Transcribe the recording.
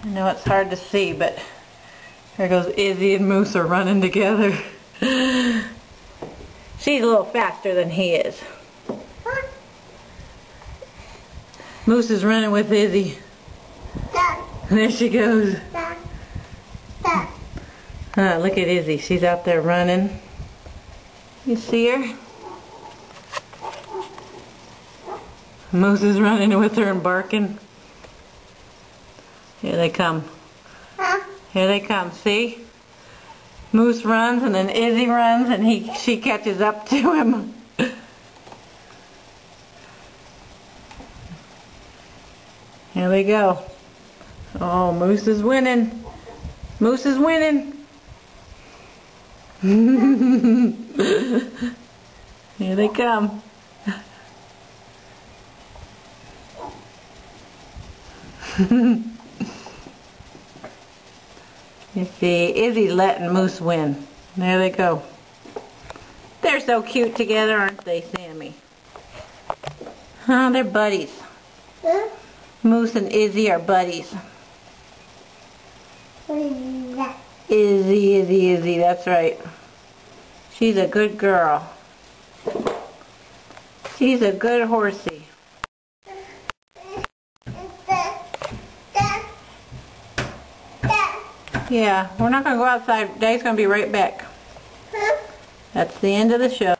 I know it's hard to see, but there goes Izzy and Moose are running together. She's a little faster than he is. Moose is running with Izzy. There she goes. Look at Izzy. She's out there running. You see her? Moose is running with her and barking. Here they come. Here they come. See? Moose runs and then Izzy runs and she catches up to him. Here they go. Oh, Moose is winning. Moose is winning. Here they come. You see, Izzy's letting Moose win. There they go. They're so cute together, aren't they, Sammy? Huh, they're buddies. Moose and Izzy are buddies. Izzy, that's right. She's a good girl. She's a good horsey. Yeah, we're not going to go outside. Dad's going to be right back. That's the end of the show.